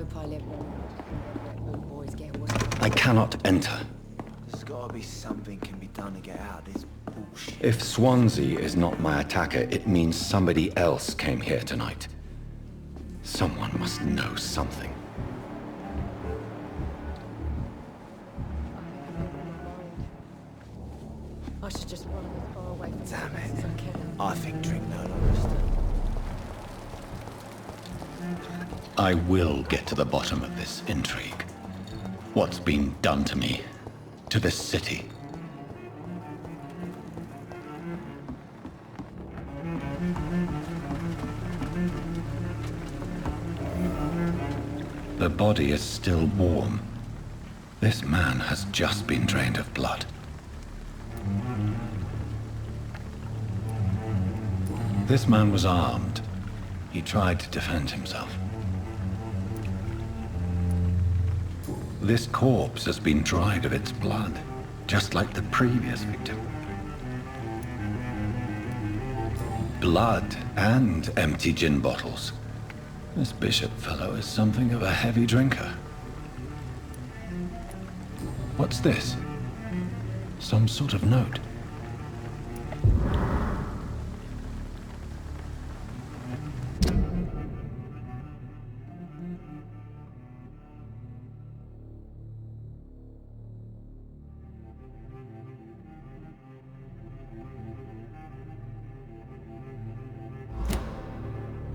autopilot. Boys get away. I cannot enter. There's gotta be something can be done to get out of this bullshit. If Swansea is not my attacker, it means somebody else came here tonight. Someone must know something. I should just run as far away from Damn this it. as I can. I think drink no longer still. I will get to the bottom of this intrigue. What's been done to me, to this city. The body is still warm. This man has just been drained of blood. This man was armed. He tried to defend himself. This corpse has been dried of its blood, just like the previous victim. Blood and empty gin bottles. This bishop fellow is something of a heavy drinker. What's this? Some sort of note.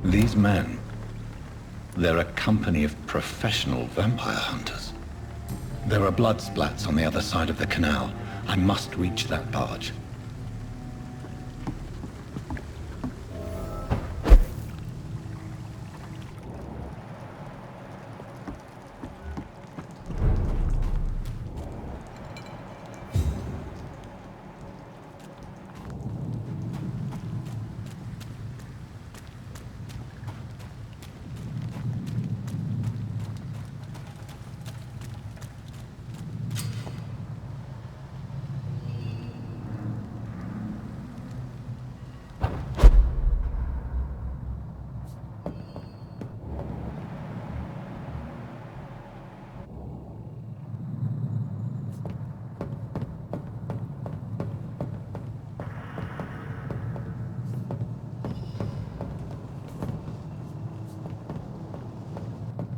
These men, they're a company of professional vampire hunters. There are blood splats on the other side of the canal. I must reach that barge.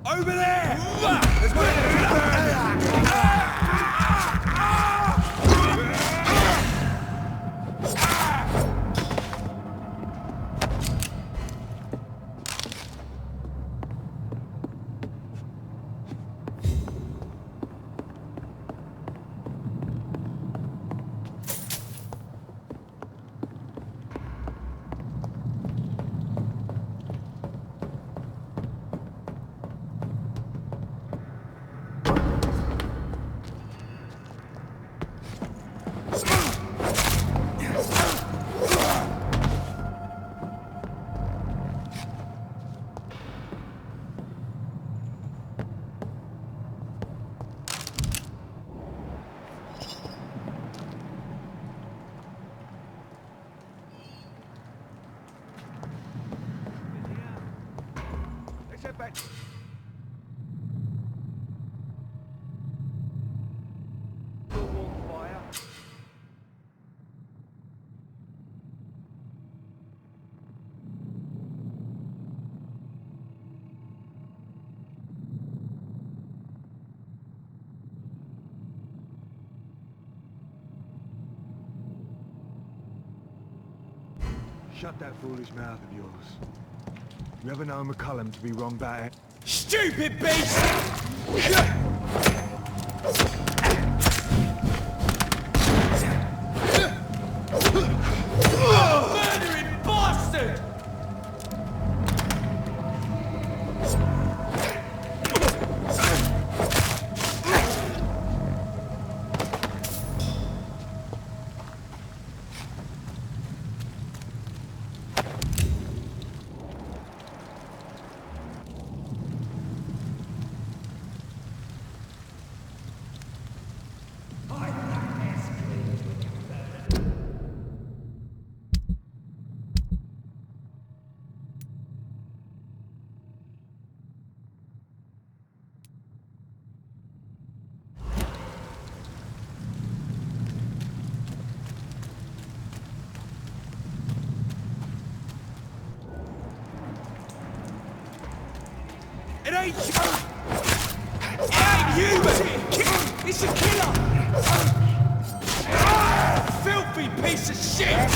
Over there! There's one Shut that foolish mouth of yours. You ever known McCullum to be wrong about it? Stupid beast! Murdering bastard! It ain't human! It's a killer! Filthy piece of shit!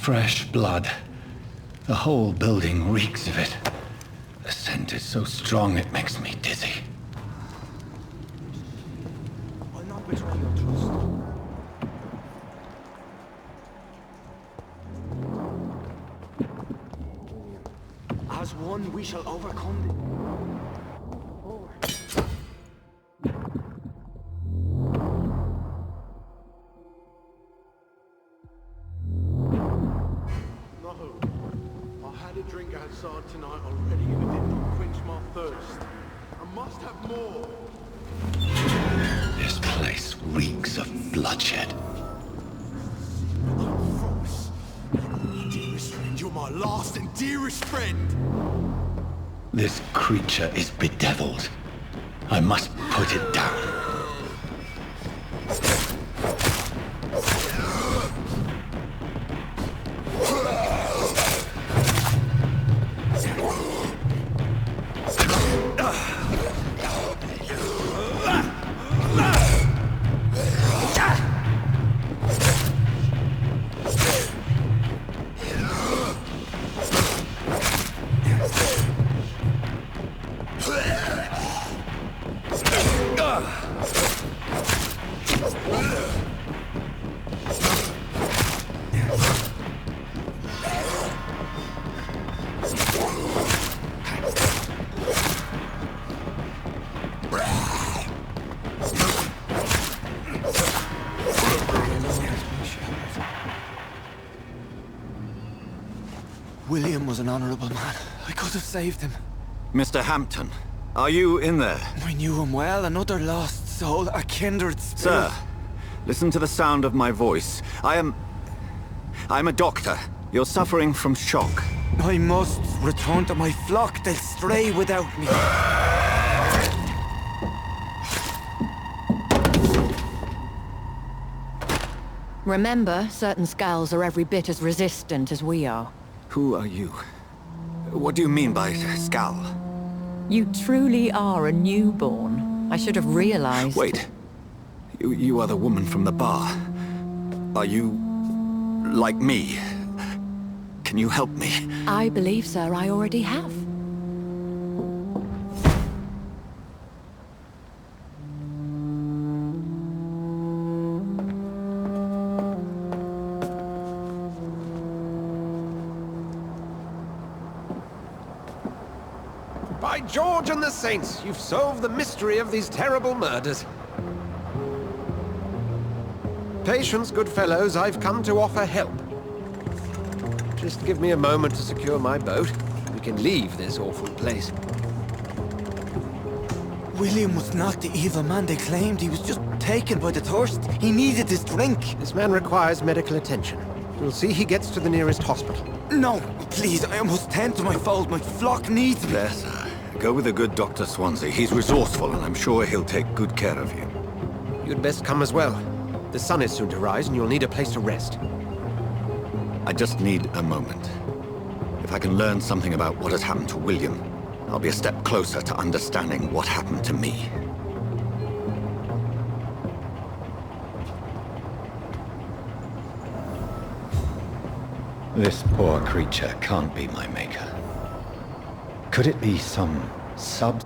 Fresh blood. The whole building reeks of it. The scent is so strong it makes me dizzy. I'll not betray your trust. As one, we shall overcome the... No. I had a drink outside tonight already, and it didn't quench my thirst. I must have more. This place reeks of bloodshed. I promise. Dearest friend, you're my last and dearest friend. This creature is bedeviled. I must put it down. William was an honorable man. I could have saved him. Mr. Hampton, are you in there? I knew him well, another lost soul, a kindred spirit. Sir, listen to the sound of my voice. I'm a doctor. You're suffering from shock. I must return to my flock. They'll stray without me. Remember, certain skulls are every bit as resistant as we are. Who are you? What do you mean by skull? You truly are a newborn. I should have realized. Wait. You are the woman from the bar. Are you like me? Can you help me? I believe, sir, I already have. By George and the Saints, you've solved the mystery of these terrible murders. Patience, good fellows, I've come to offer help. Just give me a moment to secure my boat. We can leave this awful place. William was not the evil man they claimed. He was just taken by the thirst. He needed his drink. This man requires medical attention. We'll see he gets to the nearest hospital. No, please, I must tend to my fold. My flock needs me. There, sir. Go with the good Dr. Swansea. He's resourceful, and I'm sure he'll take good care of you. You'd best come as well. The sun is soon to rise, and you'll need a place to rest. I just need a moment. If I can learn something about what has happened to William, I'll be a step closer to understanding what happened to me. This poor creature can't be my maker. Could it be some sub...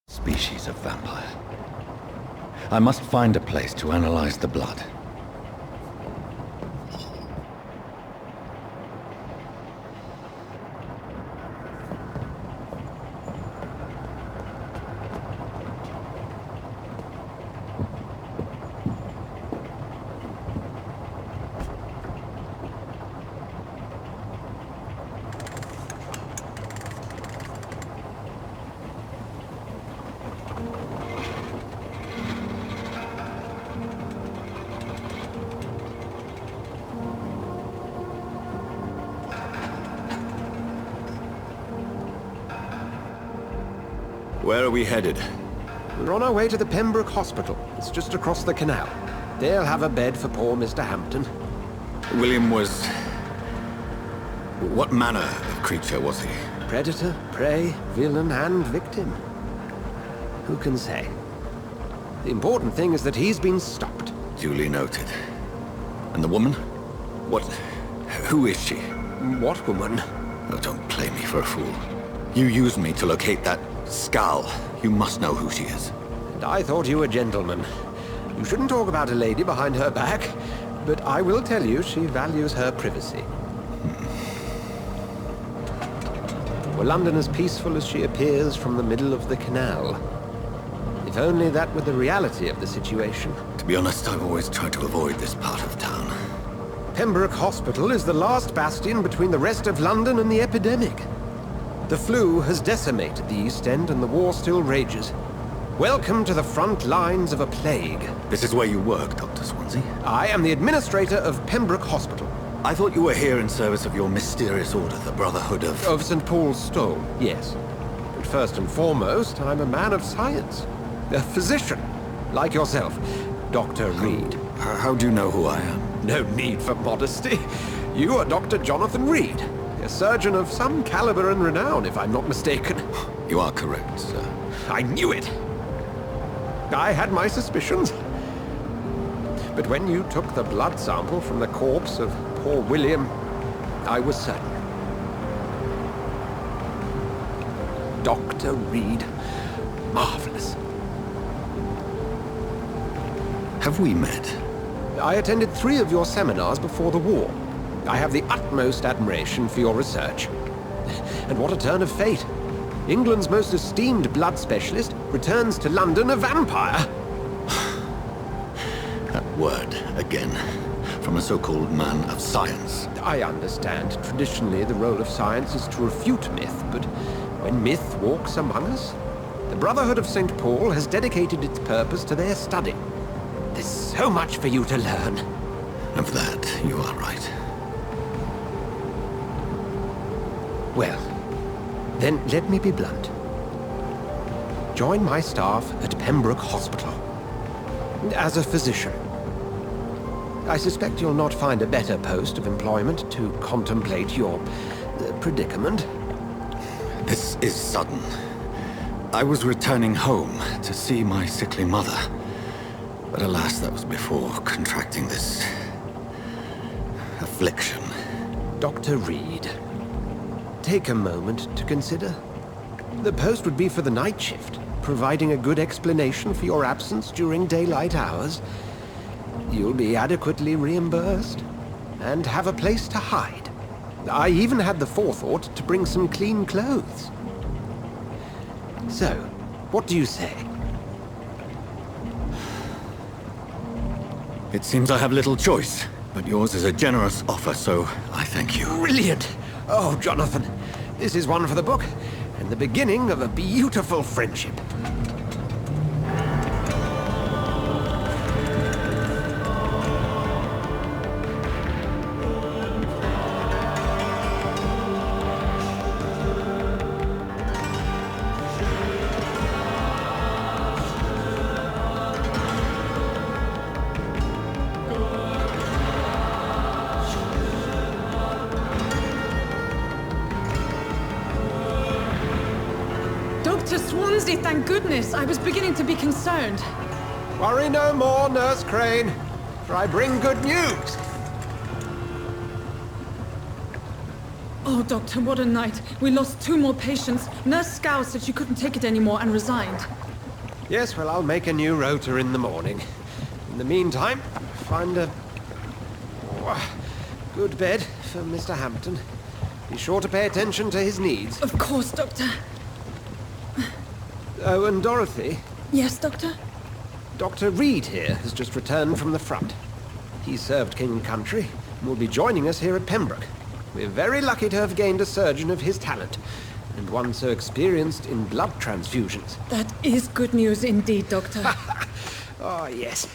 species of vampire? I must find a place to analyze the blood. Where are we headed? We're on our way to the Pembroke Hospital. It's just across the canal. They'll have a bed for poor Mr. Hampton. William was... what manner of creature was he? Predator, prey, villain, and victim. Who can say? The important thing is that he's been stopped. Duly noted. And the woman? What... who is she? What woman? Oh, don't play me for a fool. You used me to locate that skull. You must know who she is. And I thought you a gentleman. You shouldn't talk about a lady behind her back, but I will tell you she values her privacy. Were London as peaceful as she appears from the middle of the canal? If only that were the reality of the situation. To be honest, I've always tried to avoid this part of town. Pembroke Hospital is the last bastion between the rest of London and the epidemic. The flu has decimated the East End and the war still rages. Welcome to the front lines of a plague. This is where you work, Dr. Swansea? I am the administrator of Pembroke Hospital. I thought you were here in service of your mysterious order, the Brotherhood of... Of St. Paul's Stole, yes. But first and foremost, I'm a man of science. A physician, like yourself, Dr. Reid. How do you know who I am? No need for modesty. You are Dr. Jonathan Reid, a surgeon of some caliber and renown, if I'm not mistaken. You are correct, sir. I knew it! I had my suspicions. But when you took the blood sample from the corpse of poor William, I was certain. Dr. Reid. Marvelous. Have we met? I attended 3 of your seminars before the war. I have the utmost admiration for your research. And what a turn of fate. England's most esteemed blood specialist returns to London a vampire. That word, again, from a so-called man of science. I understand. Traditionally, the role of science is to refute myth, but when myth walks among us, the Brotherhood of St. Paul has dedicated its purpose to their study. There's so much for you to learn. Of that, you are right. Well, then let me be blunt. Join my staff at Pembroke Hospital. As a physician. I suspect you'll not find a better post of employment to contemplate your predicament. This is sudden. I was returning home to see my sickly mother. But alas, that was before contracting this... affliction. Dr. Reid, take a moment to consider. The post would be for the night shift, providing a good explanation for your absence during daylight hours. You'll be adequately reimbursed, and have a place to hide. I even had the forethought to bring some clean clothes. So, what do you say? It seems I have little choice, but yours is a generous offer, so I thank you. Brilliant! Oh, Jonathan, this is one for the book, and the beginning of a beautiful friendship. Dr. Swansea, thank goodness. I was beginning to be concerned. Worry no more, Nurse Crane, for I bring good news. Oh, Doctor, what a night. We lost 2 more patients. Nurse Scow said she couldn't take it anymore and resigned. Yes, well, I'll make a new rota in the morning. In the meantime, find a good bed for Mr. Hampton. Be sure to pay attention to his needs. Of course, Doctor. Oh, and Dorothy? Yes, Doctor? Dr. Reid here has just returned from the front. He served King and Country and will be joining us here at Pembroke. We're very lucky to have gained a surgeon of his talent, and one so experienced in blood transfusions. That is good news indeed, Doctor. Oh, yes.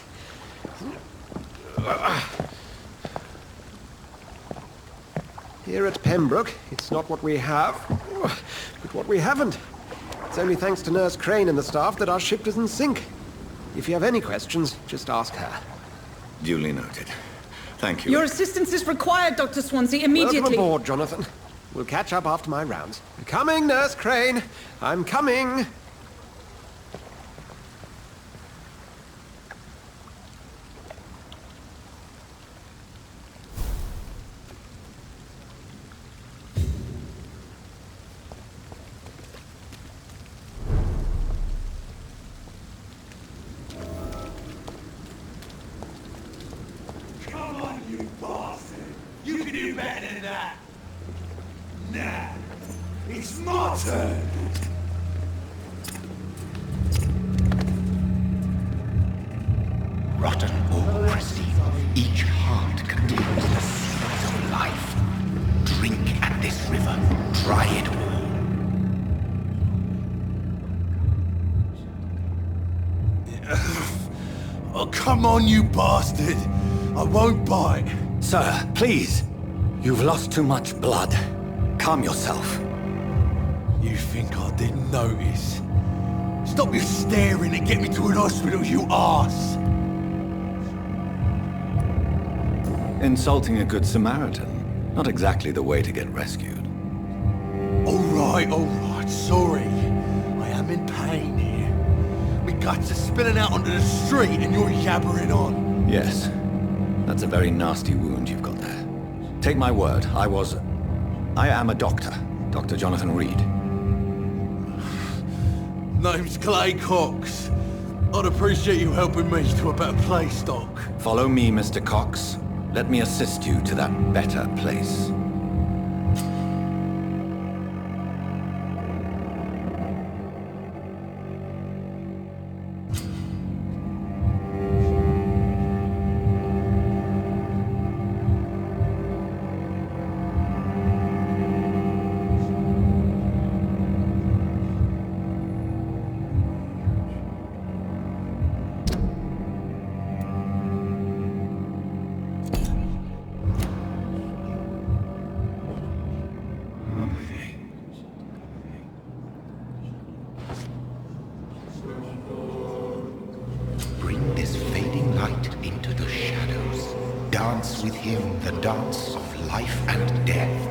Here at Pembroke, it's not what we have, but what we haven't. It's only thanks to Nurse Crane and the staff that our ship doesn't sink. If you have any questions, just ask her. Duly noted. Thank you. Your assistance is required, Dr. Swansea, immediately. Welcome aboard, Jonathan. We'll catch up after my rounds. Coming, Nurse Crane. I'm coming. It's my turn! Rotten or pristine, each heart contains the seeds of life. Drink at this river, try it all. Oh, come on, you bastard! I won't bite! Sir, please. You've lost too much blood. Calm yourself. You think I didn't notice? Stop your staring and get me to an hospital, you arse! Insulting a good Samaritan. Not exactly the way to get rescued. Alright, sorry. I am in pain here. My guts are spilling out onto the street and you're yabbering on. Yes. That's a very nasty wound you've got there. Take my word, I am a doctor. Dr. Jonathan Reid. Name's Clay Cox. I'd appreciate you helping me to a better place, Doc. Follow me, Mr. Cox. Let me assist you to that better place. Bring this fading light into the shadows. Dance with him the dance of life and death.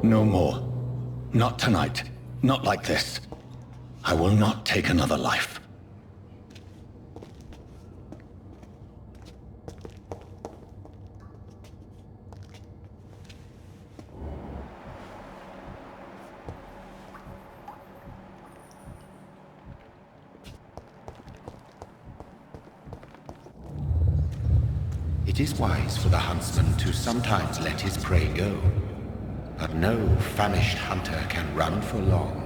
No more. Not tonight. Not like this. I will not take another life. It is wise for the huntsman to sometimes let his prey go. But no famished hunter can run for long.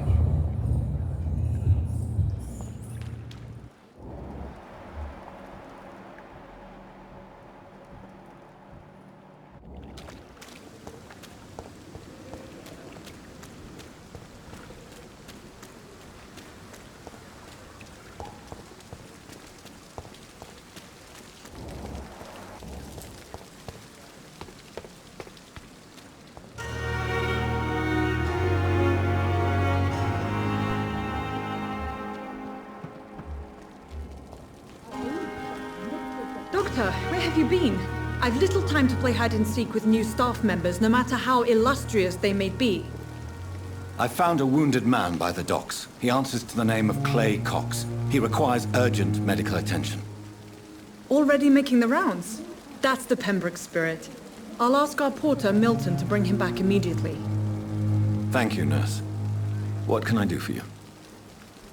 Doctor, where have you been? I've little time to play hide and seek with new staff members, no matter how illustrious they may be. I found a wounded man by the docks. He answers to the name of Clay Cox. He requires urgent medical attention. Already making the rounds? That's the Pembroke spirit. I'll ask our porter, Milton, to bring him back immediately. Thank you, nurse. What can I do for you?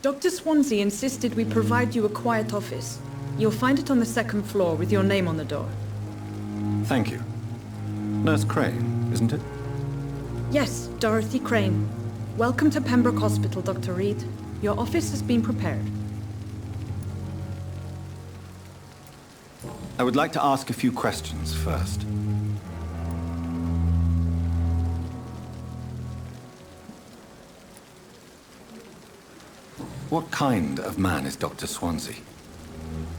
Dr. Swansea insisted we provide you a quiet office. You'll find it on the second floor with your name on the door. Thank you. Nurse Crane, isn't it? Yes, Dorothy Crane. Welcome to Pembroke Hospital, Dr. Reid. Your office has been prepared. I would like to ask a few questions first. What kind of man is Dr. Swansea?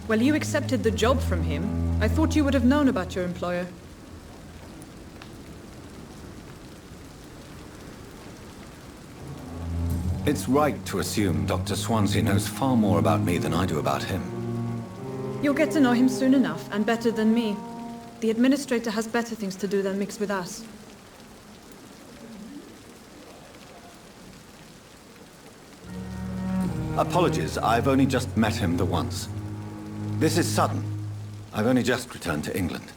Well, you accepted the job from him. I thought you would have known about your employer. It's right to assume Dr. Swansea knows far more about me than I do about him. You'll get to know him soon enough, and better than me. The administrator has better things to do than mix with us. Apologies, I've only just met him the once. This is sudden. I've only just returned to England.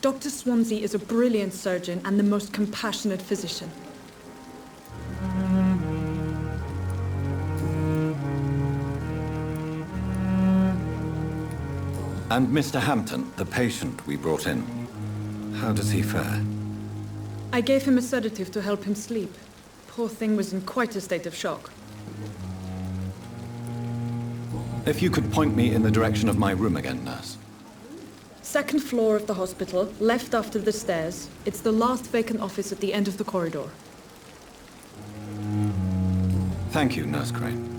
Dr. Swansea is a brilliant surgeon and the most compassionate physician. And Mr. Hampton, the patient we brought in, how does he fare? I gave him a sedative to help him sleep. Poor thing was in quite a state of shock. If you could point me in the direction of my room again, nurse. Second floor of the hospital, left after the stairs. It's the last vacant office at the end of the corridor. Thank you, Nurse Crane.